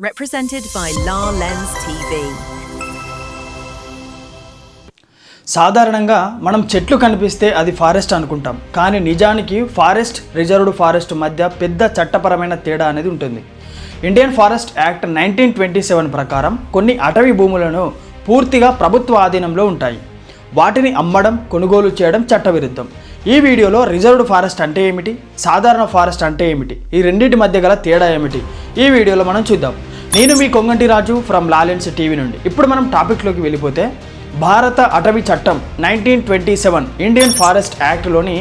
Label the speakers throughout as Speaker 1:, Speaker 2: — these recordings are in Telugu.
Speaker 1: Represented by La Lens TV.
Speaker 2: సాధారణంగా మనం చెట్లు కనిపిస్తే అది ఫారెస్ట్ అనుకుంటాం, కానీ నిజానికి ఫారెస్ట్, రిజర్వ్డ్ ఫారెస్ట్ మధ్య పెద్ద చట్టపరమైన తేడా అనేది ఉంటుంది. ఇండియన్ ఫారెస్ట్ యాక్ట్ 1927 ప్రకారం కొన్ని అటవీ భూములను పూర్తిగా ప్రభుత్వ ఆధీనంలో ఉంటాయి. వాటిని అమ్మడం, కొనుగోలు చేయడం చట్టవిరుద్ధం. ఈ వీడియోలో రిజర్వ్డ్ ఫారెస్ట్ అంటే ఏమిటి, సాధారణ ఫారెస్ట్ అంటే ఏమిటి, ఈ రెండింటి మధ్య గల తేడా ఏమిటి, ఈ వీడియోలో మనం చూద్దాం. నేను మీ కొంగంటి రాజు ఫ్రమ్ లా లెన్స్ టీవీ నుండి. ఇప్పుడు మనం టాపిక్లోకి వెళ్ళిపోతే, భారత అటవీ చట్టం 1927 ఇండియన్ ఫారెస్ట్ యాక్ట్లోని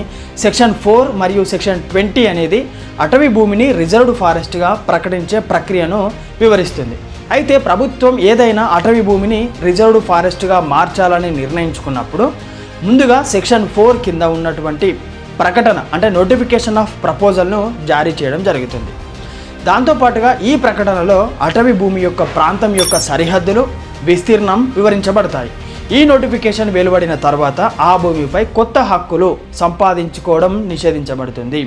Speaker 2: సెక్షన్ 4 మరియు సెక్షన్ 20 అనేది అటవీ భూమిని రిజర్వ్డ్ ఫారెస్ట్గా ప్రకటించే ప్రక్రియను వివరిస్తుంది. అయితే ప్రభుత్వం ఏదైనా అటవీ భూమిని రిజర్వ్డ్ ఫారెస్ట్గా మార్చాలని నిర్ణయించుకున్నప్పుడు ముందుగా సెక్షన్ 4 కింద ఉన్నటువంటి ప్రకటన అంటే నోటిఫికేషన్ ఆఫ్ ప్రపోజల్ను జారీ చేయడం జరుగుతుంది. దాంతోపాటుగా ఈ ప్రకటనలో అటవీ భూమి యొక్క ప్రాంతం యొక్క సరిహద్దులు, విస్తీర్ణం వివరించబడతాయి. ఈ నోటిఫికేషన్ వెలువడిన తర్వాత ఆ భూమిపై కొత్త హక్కులు సంపాదించుకోవడం నిషేధించబడుతుంది.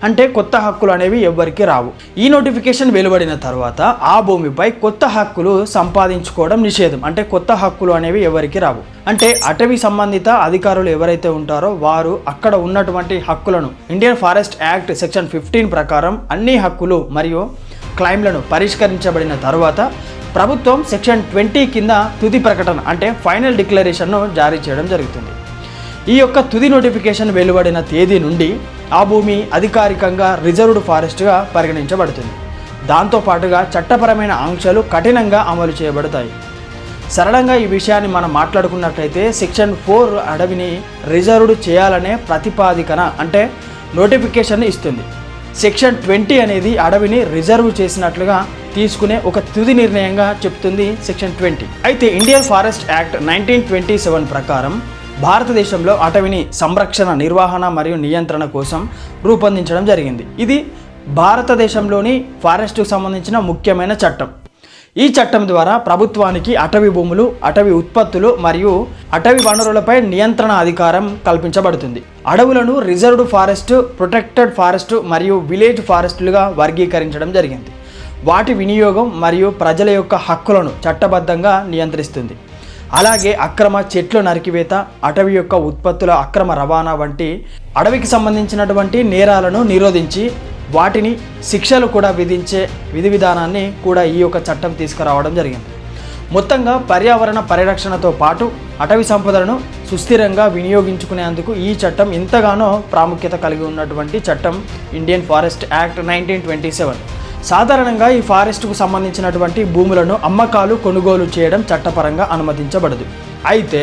Speaker 2: అంటే కొత్త హక్కులు అనేవి ఎవ్వరికి రావు. ఈ నోటిఫికేషన్ వెలువడిన తర్వాత ఆ భూమిపై కొత్త హక్కులు సంపాదించుకోవడం నిషేధం. అంటే కొత్త హక్కులు అనేవి ఎవరికి రావు. అంటే అటవీ సంబంధిత అధికారులు ఎవరైతే ఉంటారో వారు అక్కడ ఉన్నటువంటి హక్కులను ఇండియన్ ఫారెస్ట్ యాక్ట్ సెక్షన్ 15 ప్రకారం అన్ని హక్కులు మరియు క్లైమ్లను పరిష్కరించబడిన తర్వాత ప్రభుత్వం సెక్షన్ 20 కింద తుది ప్రకటన అంటే ఫైనల్ డిక్లరేషన్ను జారీ చేయడం జరుగుతుంది. ఈ యొక్క తుది నోటిఫికేషన్ వెలువడిన తేదీ నుండి ఆ భూమి అధికారికంగా రిజర్వ్డ్ ఫారెస్ట్గా పరిగణించబడుతుంది. దాంతోపాటుగా చట్టపరమైన ఆంక్షలు కఠినంగా అమలు చేయబడతాయి. సరళంగా ఈ విషయాన్ని మనం మాట్లాడుకున్నట్లయితే సెక్షన్ 4 అడవిని రిజర్వ్డ్ చేయాలనే ప్రతిపాదికన అంటే నోటిఫికేషన్ ఇస్తుంది. సెక్షన్ 20 అనేది అడవిని రిజర్వ్ చేసినట్లుగా తీసుకునే ఒక తుది నిర్ణయంగా చెప్తుంది సెక్షన్ 20. అయితే ఇండియన్ ఫారెస్ట్ యాక్ట్ 1927 ప్రకారం భారతదేశంలో అటవీని సంరక్షణ, నిర్వహణ మరియు నియంత్రణ కోసం రూపొందించడం జరిగింది. ఇది భారతదేశంలోని ఫారెస్ట్కు సంబంధించిన ముఖ్యమైన చట్టం. ఈ చట్టం ద్వారా ప్రభుత్వానికి అటవీ భూములు, అటవీ ఉత్పత్తులు మరియు అటవీ వనరులపై నియంత్రణ అధికారం కల్పించబడుతుంది. అడవులను రిజర్వ్డ్ ఫారెస్ట్, ప్రొటెక్టెడ్ ఫారెస్ట్ మరియు విలేజ్ ఫారెస్టులుగా వర్గీకరించడం జరిగింది. వాటి వినియోగం మరియు ప్రజల యొక్క హక్కులను చట్టబద్ధంగా నియంత్రిస్తుంది. అలాగే అక్రమ చెట్ల నరికివేత, అటవీ యొక్క ఉత్పత్తుల అక్రమ రవాణా వంటి అడవికి సంబంధించినటువంటి నేరాలను నిరోధించి వాటిని శిక్షలు కూడా విధించే విధి విధానాన్ని కూడా ఈ యొక్క చట్టం తీసుకురావడం జరిగింది. మొత్తంగా పర్యావరణ పరిరక్షణతో పాటు అటవీ సంపదలను సుస్థిరంగా వినియోగించుకునేందుకు ఈ చట్టం ఎంతగానో ప్రాముఖ్యత కలిగి ఉన్నటువంటి చట్టం ఇండియన్ ఫారెస్ట్ యాక్ట్ 1927. సాధారణంగా ఈ ఫారెస్ట్కు సంబంధించినటువంటి భూములను అమ్మకాలు, కొనుగోలు చేయడం చట్టపరంగా అనుమతించబడదు. అయితే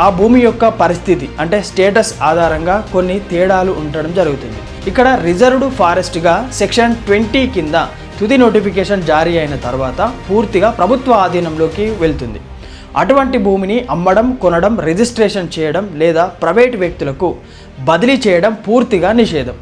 Speaker 2: ఆ భూమి యొక్క పరిస్థితి అంటే స్టేటస్ ఆధారంగా కొన్ని తేడాలు ఉండడం జరుగుతుంది. ఇక్కడ రిజర్వ్డ్ ఫారెస్ట్గా సెక్షన్ 20 కింద తుది నోటిఫికేషన్ జారీ అయిన తర్వాత పూర్తిగా ప్రభుత్వ ఆధీనంలోకి వెళ్తుంది. అటువంటి భూమిని అమ్మడం, కొనడం, రిజిస్ట్రేషన్ చేయడం లేదా ప్రైవేట్ వ్యక్తులకు బదిలీ చేయడం పూర్తిగా నిషేధం.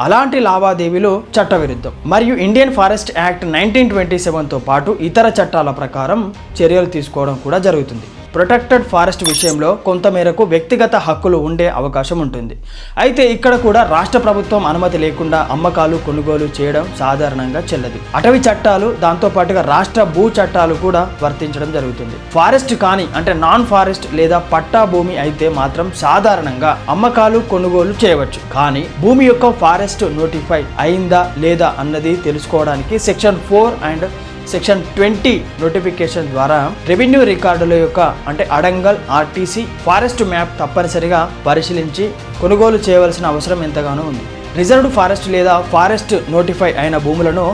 Speaker 2: అలాంటి లావాదేవీలు చట్టవిరుద్ధం. మరియు ఇండియన్ ఫారెస్ట్ యాక్ట్ 1927తో పాటు ఇతర చట్టాల ప్రకారం చర్యలు తీసుకోవడం కూడా జరుగుతుంది. ప్రొటెక్టెడ్ ఫారెస్ట్ విషయంలో కొంతమేరకు వ్యక్తిగత హక్కులు ఉండే అవకాశం ఉంటుంది. అయితే ఇక్కడ కూడా రాష్ట్ర ప్రభుత్వం అనుమతి లేకుండా అమ్మకాలు, కొనుగోలు చేయడం సాధారణంగా చెల్లదు. అటవీ చట్టాలు, దాంతోపాటుగా రాష్ట్ర భూ చట్టాలు కూడా వర్తించడం జరుగుతుంది. ఫారెస్ట్ కానీ అంటే నాన్ ఫారెస్ట్ లేదా పట్టా భూమి అయితే మాత్రం సాధారణంగా అమ్మకాలు, కొనుగోలు చేయవచ్చు. కానీ భూమి యొక్క ఫారెస్ట్ నోటిఫై అయిందా లేదా అన్నది తెలుసుకోవడానికి సెక్షన్ 4 అండ్ సెక్షన్ 20 నోటిఫికేషన్ ద్వారా రెవెన్యూ రికార్డుల యొక్క అంటే అడంగల్, ఆర్టీసీ, ఫారెస్ట్ మ్యాప్ తప్పనిసరిగా పరిశీలించి కొనుగోలు చేయవలసిన అవసరం ఎంతగానో ఉంది. రిజర్వ్డ్ ఫారెస్ట్ లేదా ఫారెస్ట్ నోటిఫై అయిన భూములను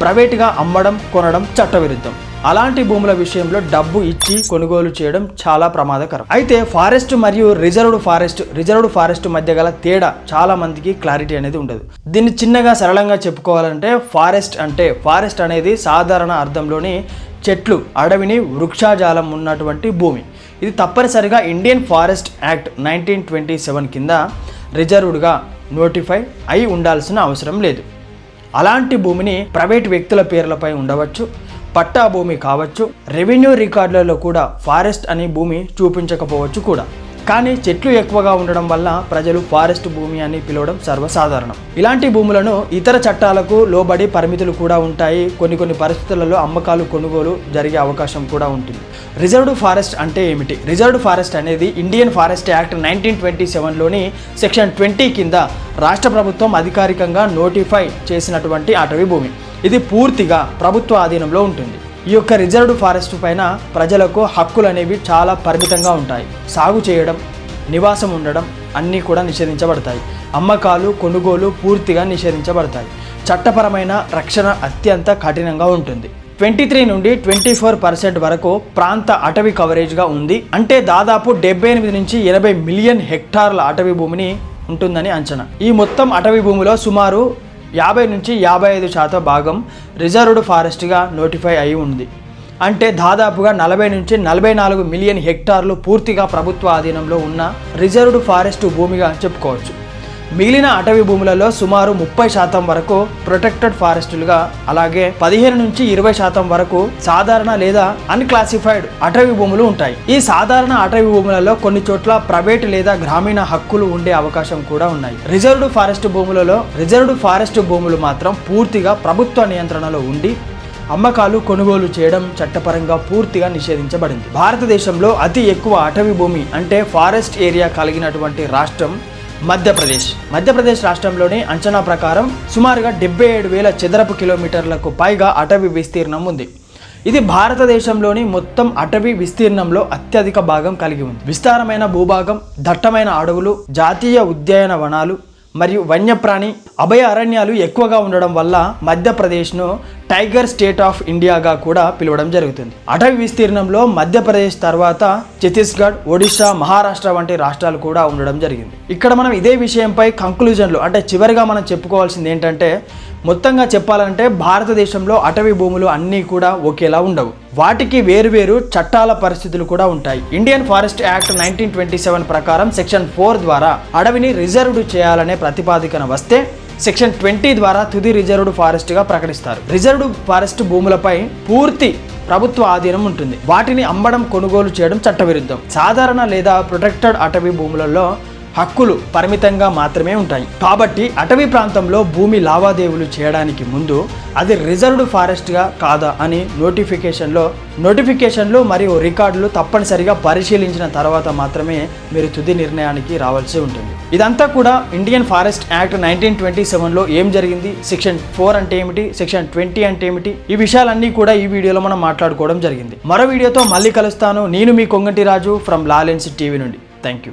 Speaker 2: ప్రైవేట్గా అమ్మడం, కొనడం చట్టవిరుద్ధం. అలాంటి భూముల విషయంలో డబ్బు ఇచ్చి కొనుగోలు చేయడం చాలా ప్రమాదకరం. అయితే ఫారెస్ట్ మరియు రిజర్వ్డ్ ఫారెస్ట్ మధ్య గల తేడా చాలా మందికి క్లారిటీ అనేది ఉండదు. దీన్ని చిన్నగా సరళంగా చెప్పుకోవాలంటే ఫారెస్ట్ అనేది సాధారణ అర్థంలోని చెట్లు, అడవిని, వృక్షాజాలం ఉన్నటువంటి భూమి. ఇది తప్పనిసరిగా ఇండియన్ ఫారెస్ట్ యాక్ట్ 1927 కింద రిజర్వ్డ్గా నోటిఫై అయి ఉండాల్సిన అవసరం లేదు. అలాంటి భూమిని ప్రైవేట్ వ్యక్తుల పేర్లపై ఉండవచ్చు, పట్టా భూమి కావచ్చు, రెవెన్యూ రికార్డులలో కూడా ఫారెస్ట్ అనే భూమి చూపించకపోవచ్చు కూడా. కానీ చెట్లు ఎక్కువగా ఉండడం వల్ల ప్రజలు ఫారెస్ట్ భూమి అని పిలవడం సర్వసాధారణం. ఇలాంటి భూములను ఇతర చట్టాలకు లోబడి పరిమితులు కూడా ఉంటాయి. కొన్ని పరిస్థితులలో అమ్మకాలు కొనుగోలు జరిగే అవకాశం కూడా ఉంటుంది. రిజర్వ్డ్ ఫారెస్ట్ అంటే ఏమిటి? రిజర్వ్డ్ ఫారెస్ట్ అనేది ఇండియన్ ఫారెస్ట్ యాక్ట్ 1927లోని సెక్షన్ 20 కింద రాష్ట్ర ప్రభుత్వం అధికారికంగా నోటిఫై చేసినటువంటి అటవీ భూమి. ఇది పూర్తిగా ప్రభుత్వ ఆధీనంలో ఉంటుంది. ఈ యొక్క రిజర్వ్డ్ ఫారెస్ట్ పైన ప్రజలకు హక్కులు అనేవి చాలా పరిమితంగా ఉంటాయి. సాగు చేయడం, నివాసం ఉండడం అన్నీ కూడా నిషేధించబడతాయి. అమ్మకాలు కొనుగోలు పూర్తిగా నిషేధించబడతాయి. చట్టపరమైన రక్షణ అత్యంత కఠినంగా ఉంటుంది. 23 నుండి 24% వరకు ప్రాంత అటవీ కవరేజ్గా ఉంది. అంటే దాదాపు 78 నుంచి 80 మిలియన్ హెక్టార్ల అటవీ భూమిని ఉంటుందని అంచనా. ఈ మొత్తం అటవీ భూమిలో సుమారు 50 నుంచి 55% భాగం రిజర్వ్డ్ ఫారెస్ట్గా నోటిఫై అయి ఉంది. అంటే దాదాపుగా 40 నుంచి 44 మిలియన్ హెక్టార్లు పూర్తిగా ప్రభుత్వ ఆధీనంలో ఉన్న రిజర్వ్డ్ ఫారెస్ట్ భూమిగా చెప్పుకోవచ్చు. మిగిలిన అటవీ భూములలో సుమారు 30% వరకు ప్రొటెక్టెడ్ ఫారెస్టులుగా, అలాగే 15 నుంచి 20% వరకు సాధారణ లేదా అన్క్లాసిఫైడ్ అటవీ భూములు ఉంటాయి. ఈ సాధారణ అటవీ భూములలో కొన్ని చోట్ల ప్రైవేటు లేదా గ్రామీణ హక్కులు ఉండే అవకాశం కూడా ఉన్నాయి. రిజర్వ్డ్ ఫారెస్ట్ భూములు మాత్రం పూర్తిగా ప్రభుత్వ నియంత్రణలో ఉండి అమ్మకాలు కొనుగోలు చేయడం చట్టపరంగా పూర్తిగా నిషేధించబడింది. భారతదేశంలో అతి ఎక్కువ అటవీ భూమి అంటే ఫారెస్ట్ ఏరియా కలిగినటువంటి రాష్ట్రం మధ్యప్రదేశ్ రాష్ట్రంలోని అంచనా ప్రకారం సుమారుగా 77,000 చదరపు కిలోమీటర్లకు పైగా అటవీ విస్తీర్ణం ఉంది. ఇది భారతదేశంలోని మొత్తం అటవీ విస్తీర్ణంలో అత్యధిక భాగం కలిగి ఉంది. విస్తారమైన భూభాగం, దట్టమైన అడవులు, జాతీయ ఉద్యాన వనాలు మరియు వన్యప్రాణి అభయారణ్యాలు ఎక్కువగా ఉండడం వల్ల మధ్యప్రదేశ్ను టైగర్ స్టేట్ ఆఫ్ ఇండియాగా కూడా పిలవడం జరుగుతుంది. అటవీ విస్తీర్ణంలో మధ్యప్రదేశ్ తర్వాత ఛత్తీస్గఢ్, ఒడిశా, మహారాష్ట్ర వంటి రాష్ట్రాలు కూడా ఉండడం జరిగింది. ఇక్కడ మనం ఇదే విషయంపై కంక్లూజన్లు అంటే చివరిగా మనం చెప్పుకోవాల్సింది ఏంటంటే, మొత్తంగా చెప్పాలంటే భారతదేశంలో అటవీ భూములు అన్నీ కూడా ఒకేలా ఉండవు. వాటికి వేరువేరు చట్టాల పరిస్థితులు కూడా ఉంటాయి. ఇండియన్ ఫారెస్ట్ యాక్ట్ 1927 ప్రకారం సెక్షన్ 4 ద్వారా అడవిని రిజర్వ్డ్ చేయాలనే ప్రతిపాదికన వస్తే సెక్షన్ 20 ద్వారా తుది రిజర్వ్డ్ ఫారెస్ట్గా ప్రకటిస్తారు. రిజర్వ్డ్ ఫారెస్ట్ భూములపై పూర్తి ప్రభుత్వ ఆధీనం ఉంటుంది. వాటిని అమ్మడం కొనుగోలు చేయడం చట్టవిరుద్ధం. సాధారణ లేదా ప్రొటెక్టెడ్ అటవీ భూములలో హక్కులు పరిమితంగా మాత్రమే ఉంటాయి. కాబట్టి అటవీ ప్రాంతంలో భూమి లావాదేవీలు చేయడానికి ముందు అది రిజర్వ్డ్ ఫారెస్ట్గా కాదా అని నోటిఫికేషన్లు మరియు రికార్డులు తప్పనిసరిగా పరిశీలించిన తర్వాత మాత్రమే మీరు తుది నిర్ణయానికి రావాల్సి ఉంటుంది. ఇదంతా కూడా ఇండియన్ ఫారెస్ట్ యాక్ట్ 1927లో ఏం జరిగింది, సెక్షన్ 4 అంటే ఏమిటి, సెక్షన్ 20 అంటే ఏమిటి, ఈ విషయాలన్నీ కూడా ఈ వీడియోలో మనం మాట్లాడుకోవడం జరిగింది. మరో వీడియోతో మళ్ళీ కలుస్తాను. నేను మీ కొంగటి రాజు ఫ్రమ్ లా లెన్స్ టీవీ నుండి. Thank you.